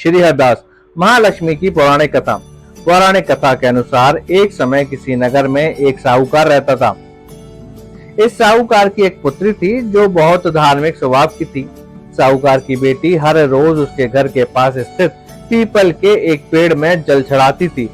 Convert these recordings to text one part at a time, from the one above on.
श्री हरदास। महालक्ष्मी की पौराणिक कथा। पौराणिक कथा के अनुसार एक समय किसी नगर में एक साहूकार रहता था। इस साहूकार की एक पुत्री थी जो बहुत धार्मिक स्वभाव की थी। साहूकार की बेटी हर रोज उसके घर के पास स्थित पीपल के एक पेड़ में जल चढ़ाती थी।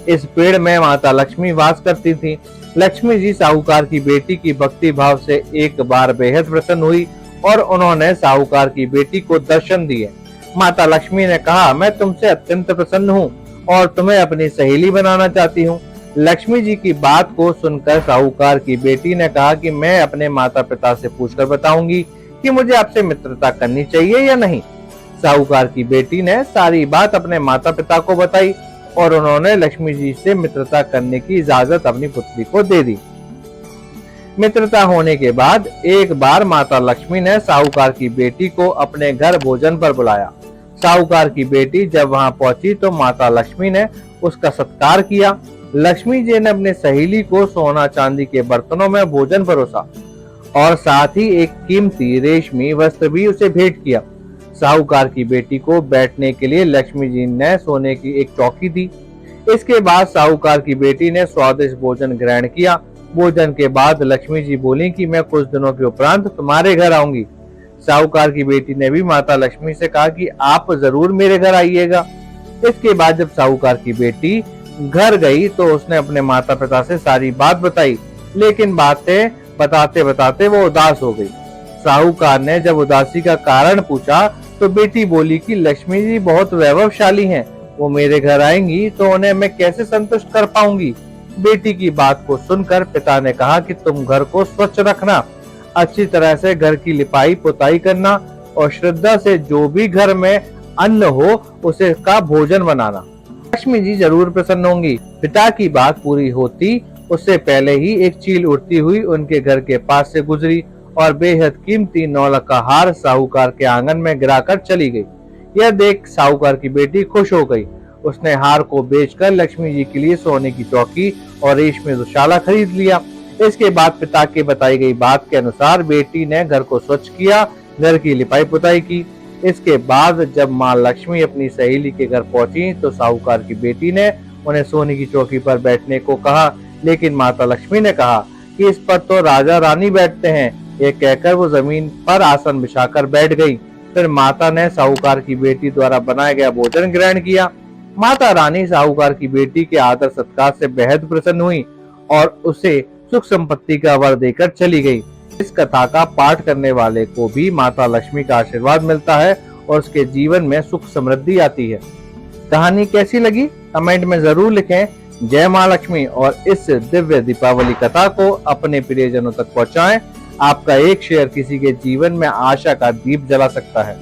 इस पेड़ में माता लक्ष्मी वास करती थी। लक्ष्मी जी साहूकार की बेटी की भक्ति भाव से एक बार बेहद प्रसन्न हुई और उन्होंने साहूकार की बेटी को दर्शन दिए। माता लक्ष्मी ने कहा, मैं तुमसे अत्यंत प्रसन्न हूँ और तुम्हें अपनी सहेली बनाना चाहती हूँ। लक्ष्मी जी की बात को सुनकर साहूकार की बेटी ने कहा कि मैं अपने माता पिता से पूछकर बताऊंगी कि मुझे आपसे मित्रता करनी चाहिए या नहीं। साहूकार की बेटी ने सारी बात अपने माता पिता को बताई और उन्होंने लक्ष्मी जी से मित्रता करने की इजाजत अपनी पुत्री को दे दी। मित्रता होने के बाद एक बार माता लक्ष्मी ने साहूकार की बेटी को अपने घर भोजन पर बुलाया। साहूकार की बेटी जब वहां पहुंची तो माता लक्ष्मी ने उसका सत्कार किया। लक्ष्मी जी ने अपने सहेली को सोना चांदी के बर्तनों में भोजन परोसा और साथ ही एक कीमती रेशमी वस्त्र भी उसे भेंट किया। साहूकार की बेटी को बैठने के लिए लक्ष्मी जी ने सोने की एक चौकी दी। इसके बाद साहूकार की बेटी ने स्वादिष्ट भोजन ग्रहण किया। भोजन के बाद लक्ष्मी जी बोली कि मैं कुछ दिनों के उपरांत तुम्हारे घर आऊंगी। साहूकार की बेटी ने भी माता लक्ष्मी से कहा कि आप जरूर मेरे घर आइएगा। इसके बाद जब साहूकार की बेटी घर गई तो उसने अपने माता पिता से सारी बात बताई, लेकिन बातें बताते बताते वो उदास हो गई। साहूकार ने जब उदासी का कारण पूछा तो बेटी बोली कि लक्ष्मी जी बहुत वैभवशाली हैं, वो मेरे घर आएंगी तो उन्हें मैं कैसे संतुष्ट कर पाऊंगी। बेटी की बात को सुनकर पिता ने कहा कि तुम घर को स्वच्छ रखना, अच्छी तरह से घर की लिपाई पुताई करना और श्रद्धा से जो भी घर में अन्न हो उसे का भोजन बनाना। लक्ष्मी जी जरूर प्रसन्न होंगी। पिता की बात पूरी होती उससे पहले ही एक चील उड़ती हुई उनके घर के पास से गुजरी और बेहद कीमती नौलख का हार साहूकार के आंगन में गिराकर चली गई। यह देख साहूकार की बेटी खुश हो गई। उसने हार को बेचकर लक्ष्मी जी के लिए सोने की चौकी और रेशमी दुशाला खरीद लिया। इसके बाद पिता की बताई गई बात के अनुसार बेटी ने घर को स्वच्छ किया, घर की लिपाई पुताई की। इसके बाद जब माँ लक्ष्मी अपनी सहेली के घर पहुंची तो साहूकार की बेटी ने उन्हें सोने की चौकी पर बैठने को कहा, लेकिन माता लक्ष्मी ने कहा कि इस पर तो राजा रानी बैठते हैं। ये कहकर वो जमीन पर आसन बिछाकर बैठ गई। फिर माता ने साहूकार की बेटी द्वारा बनाया गया भोजन ग्रहण किया। माता रानी साहूकार की बेटी के आदर सत्कार से बेहद प्रसन्न हुई और उसे सुख संपत्ति का वर देकर चली गई। इस कथा का पाठ करने वाले को भी माता लक्ष्मी का आशीर्वाद मिलता है और उसके जीवन में सुख समृद्धि आती है। कहानी कैसी लगी कमेंट में जरूर लिखें। जय मां लक्ष्मी। और इस दिव्य दीपावली कथा को अपने प्रियजनों तक पहुंचाएं। आपका एक शेयर किसी के जीवन में आशा का दीप जला सकता है।